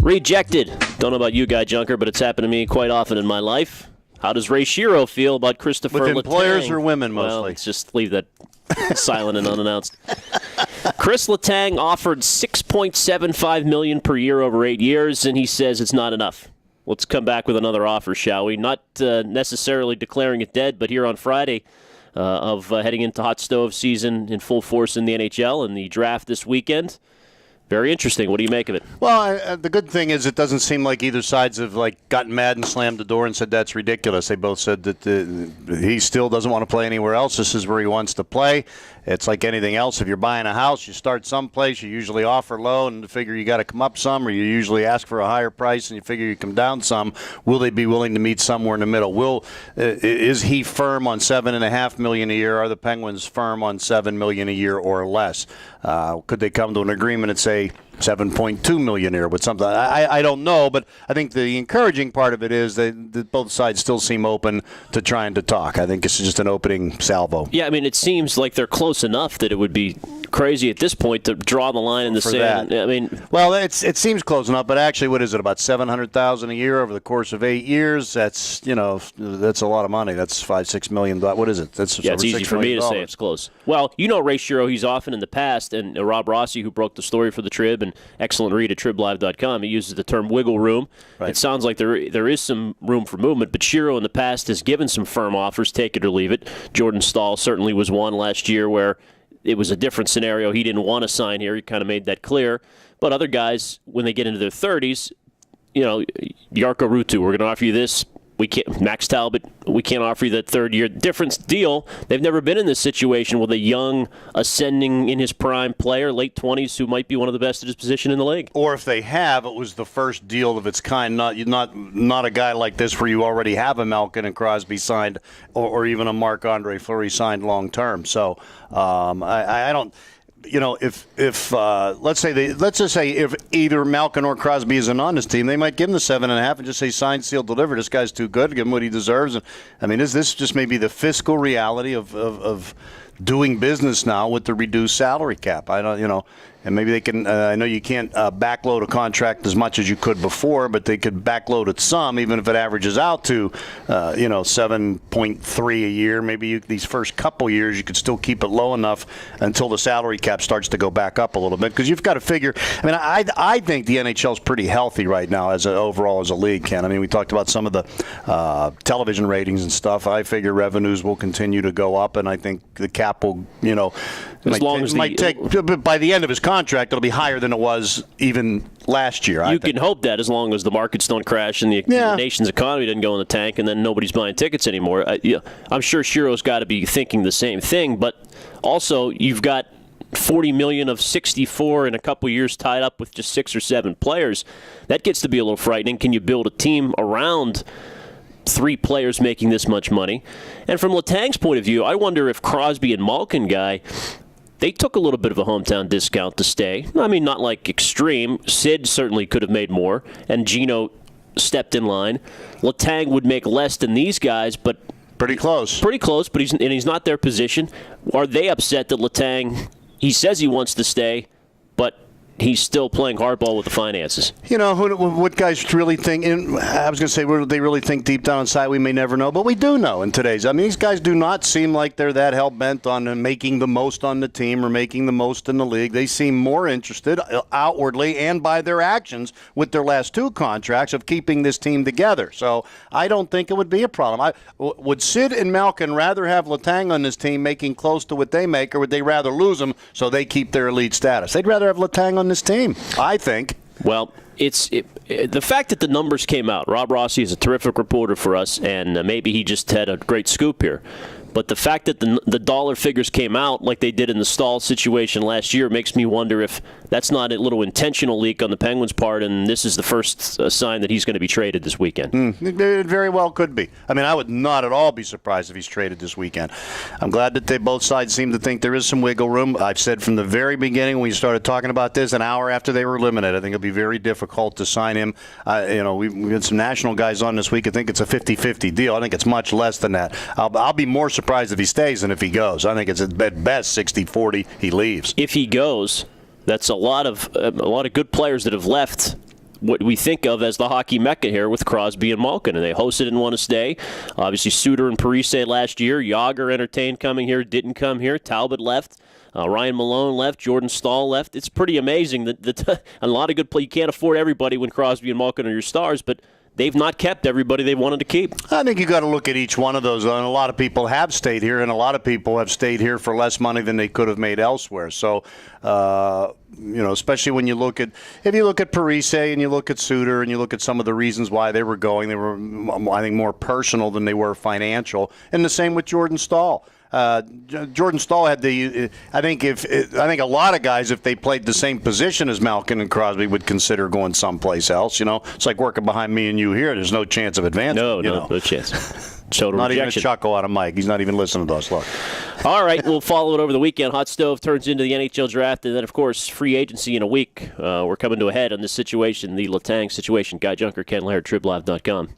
Rejected. Don't know about you, Guy Junker, but it's happened to me quite often in my life. How does Ray Shiro feel about Christopher Letang? With employers or women, mostly? Well, let's just leave that silent and unannounced. Kris Letang offered $6.75 million per year over 8 years, and he says it's not enough. Let's come back with another offer, shall we? Not necessarily declaring it dead, but here on Friday of heading into hot stove season in full force in the NHL and the draft this weekend. Very interesting. What do you make of it? Well, the good thing is it doesn't seem like either sides have gotten mad and slammed the door and said that's ridiculous. They both said that he still doesn't want to play anywhere else. This is where he wants to play. It's like anything else. If you're buying a house, you start someplace, you usually offer low and figure you got to come up some, or you usually ask for a higher price and you figure you come down some. Will they be willing to meet somewhere in the middle? Is he firm on $7.5 million a year? Are the Penguins firm on $7 million a year or less? Could they come to an agreement and say $7.2 million a year with something? I don't know, but I think the encouraging part of it is that both sides still seem open to trying to talk. I think it's just an opening salvo. Yeah, I mean, it seems like they're close enough that it would be crazy at this point to draw the line in the sand. I mean, well, it seems close enough, but actually, what is it? About $700,000 a year over the course of 8 years. That's that's a lot of money. That's $5-6 million. What is it? That's it's easy for me to say it's close. Well, Ray Shiro, he's often in the past, and Rob Rossi, who broke the story for the Trib, and excellent read at triblive.com, he uses the term wiggle room. Right. It sounds like there is some room for movement, but Shiro in the past has given some firm offers, take it or leave it. Jordan Stahl certainly was one last year where it was a different scenario. He didn't want to sign here. He kind of made that clear. But other guys, when they get into their 30s, Jarkko Ruutu, we're going to offer you this. We can't. Max Talbot, we can't offer you that third-year difference deal. They've never been in this situation with a young, ascending in his prime player, late 20s, who might be one of the best at his position in the league. Or if they have, it was the first deal of its kind. Not a guy like this where you already have a Malkin and Crosby signed, or even a Marc-Andre Fleury signed long-term. So I don't. If let's just say if either Malkin or Crosby isn't on this team, they might give him the 7.5 and just say signed, sealed, delivered. This guy's too good. Give him what he deserves. And I mean, is this just maybe the fiscal reality of doing business now with the reduced salary cap? I don't, and maybe they can. I know you can't backload a contract as much as you could before, but they could backload it some, even if it averages out to 7.3 a year. Maybe these first couple years you could still keep it low enough until the salary cap starts to go back up a little bit. Because you've got to figure. I mean, I think the NHL is pretty healthy right now overall as a league. Ken, I mean, we talked about some of the television ratings and stuff. I figure revenues will continue to go up, and I think the cap will, might take by the end of his contract, it'll be higher than it was even last year. You can hope that, as long as the markets don't crash and the nation's economy doesn't go in the tank, and then nobody's buying tickets anymore. I'm sure Shiro's got to be thinking the same thing, but also you've got $40 million of 64 in a couple years tied up with just 6 or 7 players. That gets to be a little frightening. Can you build a team around 3 players making this much money? And from Letang's point of view, I wonder if Crosby and Malkin, Guy, they took a little bit of a hometown discount to stay. I mean, not like extreme. Sid certainly could have made more, and Gino stepped in line. Letang would make less than these guys, but pretty close. Pretty close, but he's not their position. Are they upset that Letang, he says he wants to stay, but he's still playing hardball with the finances? What guys really think, and I was going to say, what they really think deep down inside, we may never know, but we do know in today's. I mean, these guys do not seem like they're that hell-bent on making the most on the team or making the most in the league. They seem more interested outwardly and by their actions with their last 2 contracts of keeping this team together. So I don't think it would be a problem. Would Sid and Malkin rather have Letang on this team making close to what they make, or would they rather lose him so they keep their elite status? They'd rather have Letang on this team, I think. Well, the fact that the numbers came out. Rob Rossi is a terrific reporter for us, and maybe he just had a great scoop here. But the fact that the dollar figures came out like they did in the Stahl situation last year makes me wonder if that's not a little intentional leak on the Penguins' part, and this is the first sign that he's going to be traded this weekend. It very well could be. I mean, I would not at all be surprised if he's traded this weekend. I'm glad that both sides seem to think there is some wiggle room. I've said from the very beginning when we started talking about this, an hour after they were eliminated, I think it'll be very difficult to sign him. We've got some national guys on this week. I think it's a 50-50 deal. I think it's much less than that. I'll be more surprised if he stays than if he goes. I think it's at best 60-40 he leaves. If he goes, that's a lot of good players that have left what we think of as the hockey mecca here with Crosby and Malkin, and they hosted and want to stay. Obviously, Suter and Parise last year. Yager entertained coming here, didn't come here. Talbot left. Ryan Malone left. Jordan Stahl left. It's pretty amazing that a lot of good play. You can't afford everybody when Crosby and Malkin are your stars, but they've not kept everybody they wanted to keep. I think you got to look at each one of those. And a lot of people have stayed here, and a lot of people have stayed here for less money than they could have made elsewhere. So, especially when you look at Parise and you look at Suter and you look at some of the reasons why they were going, they were, I think, more personal than they were financial. And the same with Jordan Stahl. Jordan Stahl had I think a lot of guys, if they played the same position as Malkin and Crosby, would consider going someplace else. It's like working behind me and you here. There's no chance of advancement. No chance. Total not rejection. Even a chuckle out of Mike. He's not even listening to us. Look. All right, we'll follow it over the weekend. Hot Stove turns into the NHL draft, and then, of course, free agency in a week. We're coming to a head on this situation, the Letang situation. Guy Junker, Ken Laird, TribLive.com.